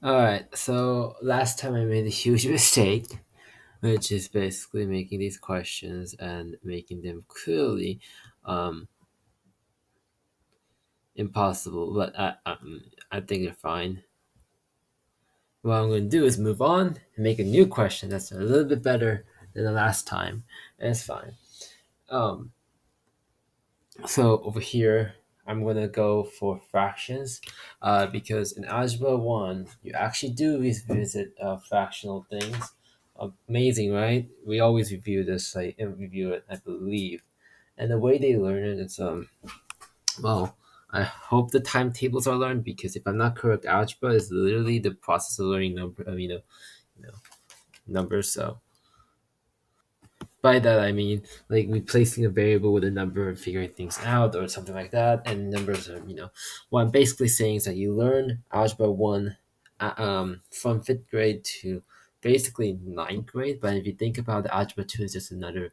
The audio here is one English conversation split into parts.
All right. So last time I made a huge mistake, which is basically making these questions and making them clearly um, impossible. But I think they're fine. What I'm going to do is move on and make a new question that's a little bit better than the last time, and it's fine. Um, so over here, I'm going to go for fractions because in Algebra 1, you actually do revisit fractional things. Amazing, right? We always review this, like, and review it, I believe. And the way they learn it is, well, I hope the timetables are learned because if I'm not correct, algebra is literally the process of learning you know, numbers. So by that I mean like replacing a variable with a number and figuring things out or something like that. And numbers are, what I'm basically saying is that you learn algebra one from fifth grade to basically ninth grade. But if you think about it, algebra two is just another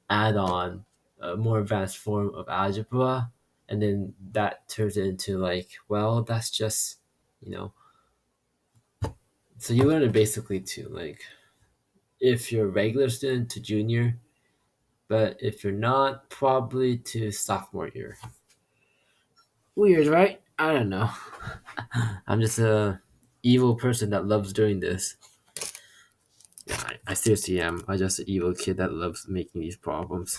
add-on, a more advanced form of algebra, and then that turns it into like, well, that's just, you know. So you learn it basically to like, if you're a regular student to junior, but if you're not, probably to sophomore year. Weird, right? I don't know. I'm just a evil person that loves doing this. Yeah, I seriously am. I'm just an evil kid that loves making these problems.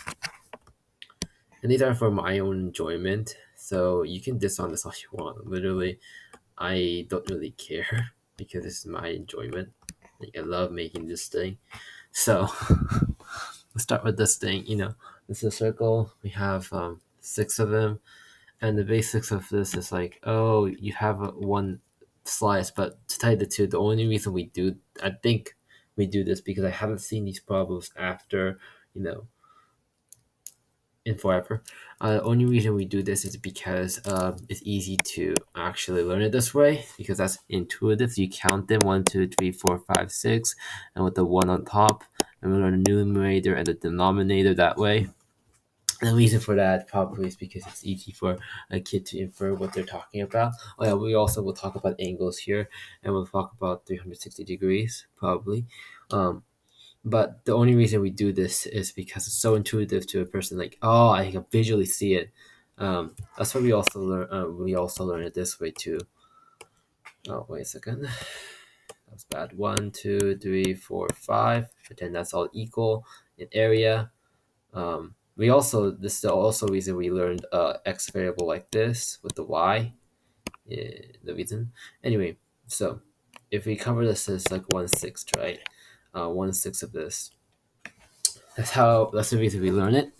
And these are for my own enjoyment. So you can diss on this all you want. Literally, I don't really care because this is my enjoyment. Like, I love making this thing. So let's start with this thing. This is a circle. We have six of them. And the basics of this is like, oh, you have one slice, but to tell you the truth, the only reason I think we do this because I haven't seen these problems after, you know, in forever. The only reason we do this is because it's easy to actually learn it this way because that's intuitive. You count them one, two, three, four, five, six, and with the one on top, and we learn the numerator and the denominator that way. And the reason for that probably is because it's easy for a kid to infer what they're talking about. Oh yeah, we also will talk about angles here, and we'll talk about 360 degrees probably. Um, but the only reason we do this is because it's so intuitive to a person. Like, oh, I can visually see it. That's why we also learn. We also learn it this way too. Oh, wait a second. That's bad. One, two, three, four, five. Pretend that's all equal in area. We also This is the also reason we learned x variable like this with the y. The reason. Anyway, so if we cover this as like 1/6, right? 1/6 of this. That's the reason we learn it.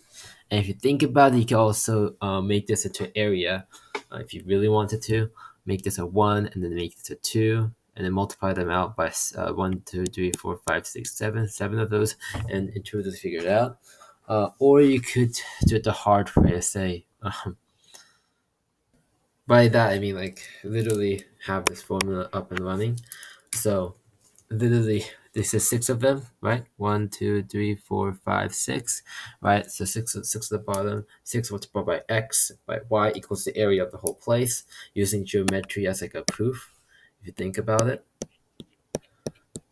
And if you think about it, you can also make this into an area. If you really wanted to, make this a 1 and then make this a 2 and then multiply them out by 1, 2, 3, 4, 5, 6, 7, 7 of those, and intuitively figure it out. Or you could do it the hard way, say. By that, I mean like literally have this formula up and running. So literally this is six of them, right? One, two, three, four, five, six, right? So six at the bottom, six multiplied by x by y equals the area of the whole place, using geometry as like a proof, if you think about it.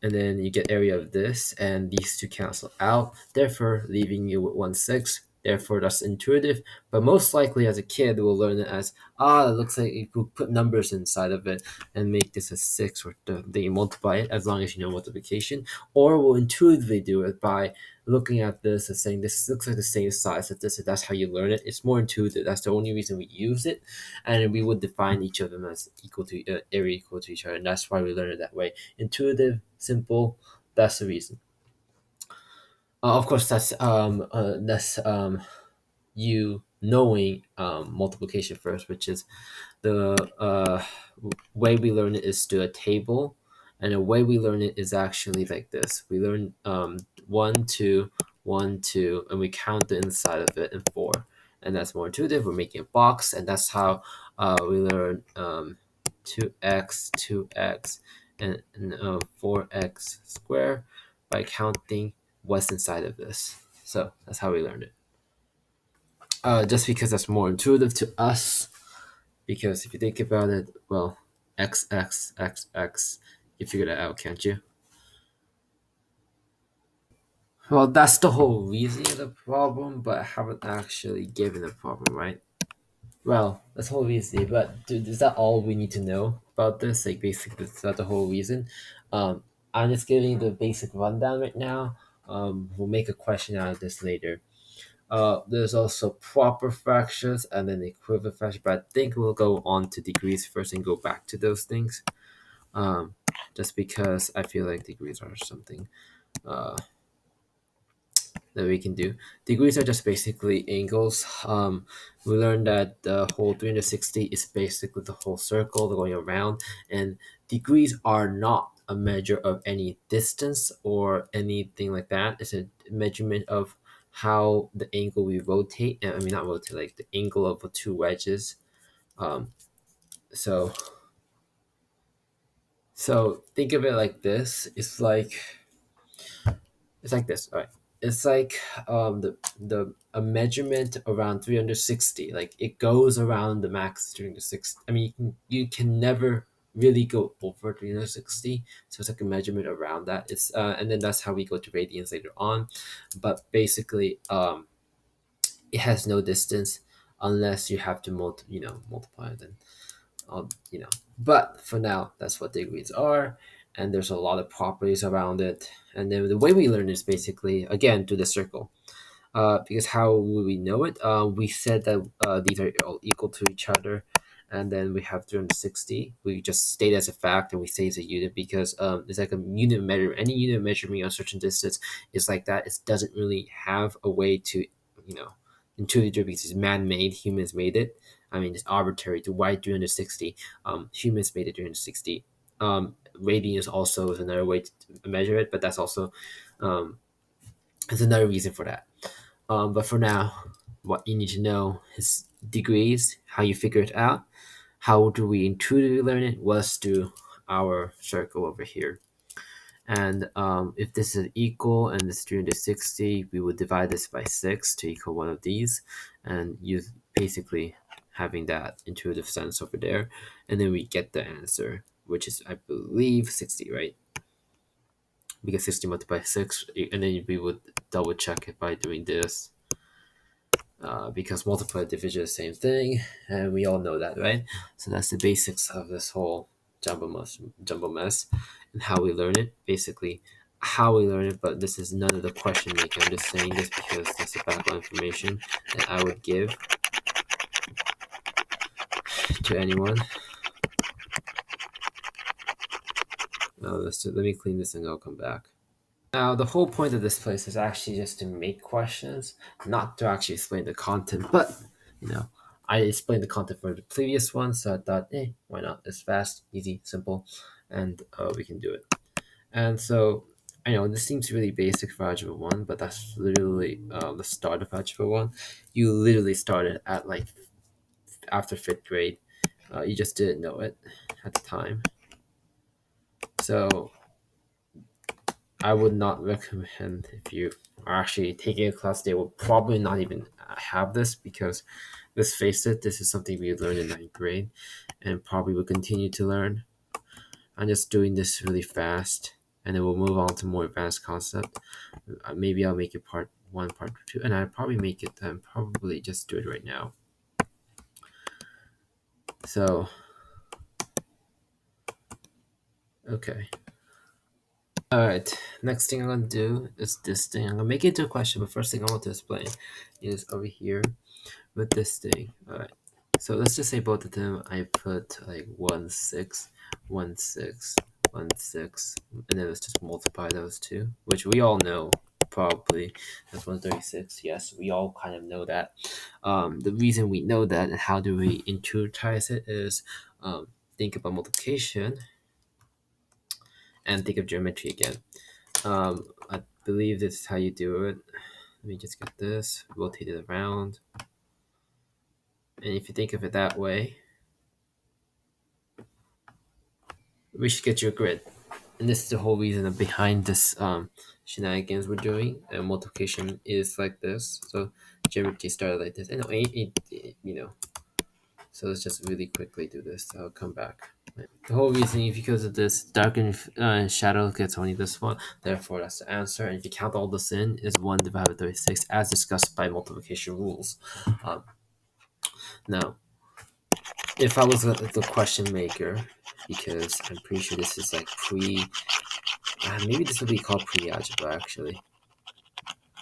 And then you get area of this, and these two cancel out, therefore leaving you with 1/6. Therefore, that's intuitive, but most likely as a kid, we'll learn it as, it looks like you could put numbers inside of it and make this a 6, or then you multiply it as long as you know multiplication. Or we'll intuitively do it by looking at this and saying, this looks like the same size as this, and that's how you learn it. It's more intuitive. That's the only reason we use it, and we would define each of them as equal to area equal to each other, and that's why we learn it that way. Intuitive, simple. That's the reason. Of course, that's you knowing multiplication first, which is the way we learn it is to a table, and the way we learn it is actually like this. We learn one, two, one, two, and we count the inside of it and four, and that's more intuitive. We're making a box, and that's how we learn 2x, and 4x squared by counting what's inside of this. So that's how we learned it. Just because that's more intuitive to us. Because if you think about it, well, x x x x You figured it out, can't you? Well, that's the whole reason of the problem, but I haven't actually given a problem, right? Well, that's the whole reason, but dude, is that all we need to know about this? Like, basically, that's not the whole reason. Um, I'm just giving the basic rundown right now. We'll make a question out of this later. There's also proper fractions and then equivalent fractions, but I think we'll go on to degrees first and go back to those things. Um, just because I feel like degrees are something uh, that we can do. Degrees are just basically angles. We learned that the whole 360 is basically the whole circle going around, and degrees are not a measure of any distance or anything like that. It's a measurement of how the angle we rotate. I mean, not rotate, like the angle of the two wedges. Um, so, so think of it like this. It's like this. All right. It's like the a measurement around 360. Like it goes around the max 360. I mean, you can never really go over 360. So it's like a measurement around that. It's and then that's how we go to radians later on. But basically, it has no distance unless you have to multiply. Then you know. But for now, that's what degrees are, and there's a lot of properties around it. And then the way we learn is basically again to the circle. Because how will we know it? We said that these are all equal to each other, and then we have 360. We just state as a fact, and we say it's a unit because it's like a unit measure. Any unit measuring a certain distance is like that. It doesn't really have a way to, you know, intuitive because it's man-made. Humans made it. I mean, it's arbitrary to why 360. Humans made it 360. Radius also is another way to measure it, but that's also there's another reason for that. But for now, what you need to know is degrees, how you figure it out, how do we intuitively learn it, was to our circle over here. And if this is equal and this is 360, we would divide this by 6 to equal one of these and use basically having that intuitive sense over there. And then we get the answer, which is, I believe, 60, right? Because 60 multiplied by 6, and then we would double check it by doing this. Because multiply and division is the same thing, and we all know that, right? So that's the basics of this whole jumble mess, and how we learn it. Basically, how we learn it, but this is none of the question making. I'm just saying this because that's the background information that I would give to anyone. Let me clean this and I'll come back. Now, the whole point of this place is actually just to make questions, not to actually explain the content. But, you know, I explained the content for the previous one, so I thought, why not? It's fast, easy, simple, and we can do it. And so, I know this seems really basic for Algebra 1, but that's literally the start of Algebra 1. You literally started at like after fifth grade. You just didn't know it at the time. So I would not recommend if you are actually taking a class, they will probably not even have this because let's face it, this is something we learned in ninth grade and probably will continue to learn. I'm just doing this really fast and then we'll move on to more advanced concept. Maybe I'll make it part one, part two, and I'll probably make it probably just do it right now. So, okay. All right, next thing I'm gonna do is this thing. I'm gonna make it into a question, but first thing I want to explain is over here with this thing. All right, so let's just say both of them. I put like 1 6, 1 6, 1 6, and then let's just multiply those two, which we all know probably that's 136. Yes, we all kind of know that. The reason we know that and how do we intuitize it is think about multiplication and think of geometry again. I believe this is how you do it. Let me just get this, rotate it around. And if you think of it that way, we should get you a grid. And this is the whole reason behind this shenanigans we're doing. And multiplication is like this. So geometry started like this. And you know. So let's just really quickly do this. I'll come back. The whole reasoning, if you go to this darkened shadow gets only this one, therefore that's the answer. And if you count all this in, is 1 divided by 36, as discussed by multiplication rules. Um, Now, if I was the question maker, because I'm pretty sure this is like maybe this would be called pre-algebra actually.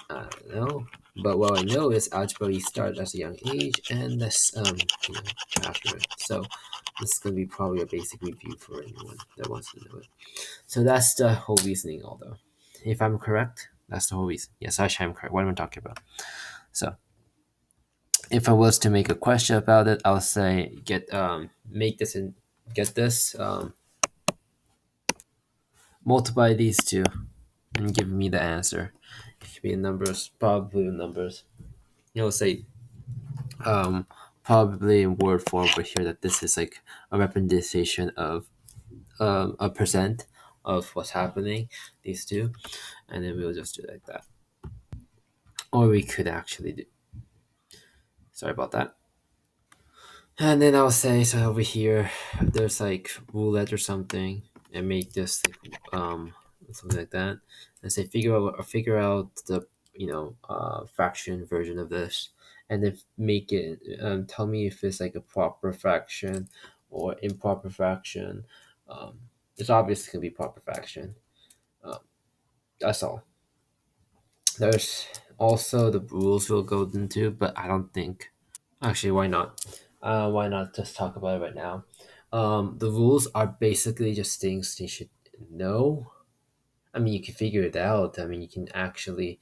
I don't know. But what I know is algebra you start at a young age, and that's after it. So this is gonna be probably a basic review for anyone that wants to know it. So that's the whole reasoning, although. If I'm correct, that's the whole reason. Yes, actually I'm correct. What am I talking about? So if I was to make a question about it, I'll say make this and get this, multiply these two and give me the answer. It could be in numbers, probably in numbers. Say um probably in word form, but here that this is like a representation of a percent of what's happening, these two, and then we'll just do it like that. Or we could actually do, sorry about that. And then I'll say, so over here, there's like roulette or something, and make this like, something like that, and say figure out the fraction version of this, and then make it tell me if it's like a proper fraction or improper fraction. Um, it's obviously gonna be proper fraction. Um, that's all. There's also the rules we'll go into, but I don't think. Actually, why not? Why not just talk about it right now? The rules are basically just things you should know. I mean, you can figure it out. I mean, you can actually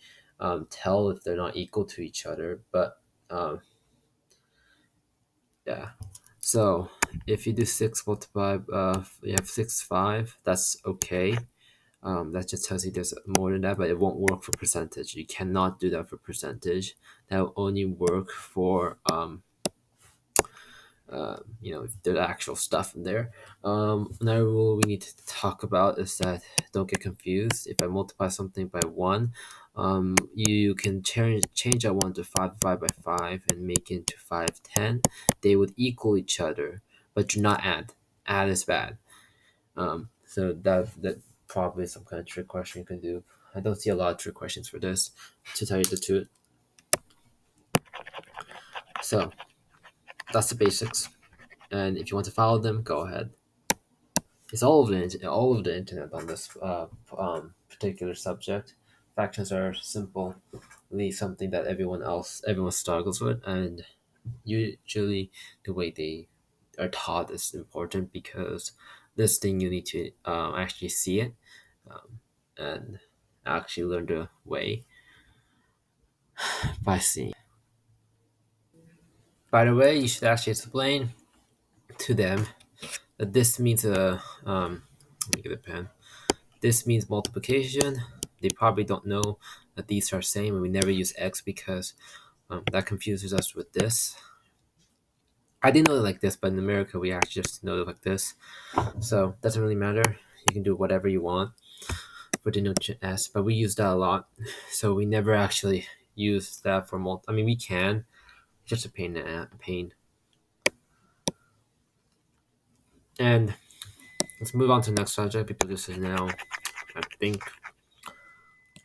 tell if they're not equal to each other. But yeah. So if you do 6 multiplied, you have 6, 5. That's okay. That just tells you there's more than that, but it won't work for percentage. You cannot do that for percentage. That will only work for the actual stuff in there. Another rule we need to talk about is that don't get confused. If I multiply something by 1, you can change that 1 to 5 divided by 5 and make it into 510. They would equal each other, but do not add. Add is bad. So that probably some kind of trick question you can do. I don't see a lot of trick questions for this, to tell you the truth. So that's the basics, and if you want to follow them, go ahead. It's all of the internet on this particular subject. Fractions are simply something that everyone struggles with, and usually the way they are taught is important because this thing you need to actually see it, and actually learn the way by seeing. By the way, you should actually explain to them that this means let me get a pen. This means multiplication. They probably don't know that these are same, and we never use x because that confuses us with this. I didn't know it like this, but in America we actually just know it like this. So it doesn't really matter. You can do whatever you want for denotation s, but we use that a lot. So we never actually use that for multi. I mean, we can. It's just a pain. And let's move on to the next subject because this is now, I think,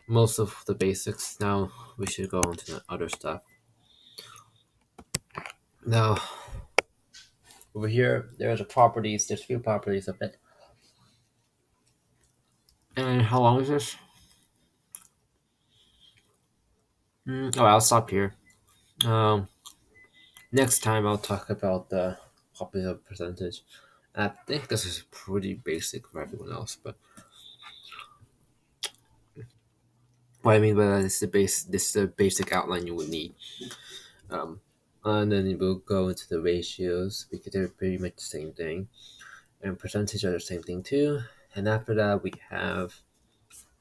most of the basics. Now we should go on to the other stuff. Now, over here, there's there's a few properties of it. And how long is this? I'll stop here. Um, Next time I'll talk about the properties of percentage. I think this is pretty basic for everyone else, but what I mean by that is this is the basic outline you would need. Um, and then we'll go into the ratios because they're pretty much the same thing, and percentage are the same thing too. And after that, we have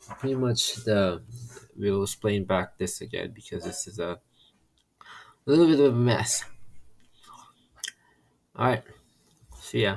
pretty much we'll explain back this again because this is a little bit of a mess. All right, see ya.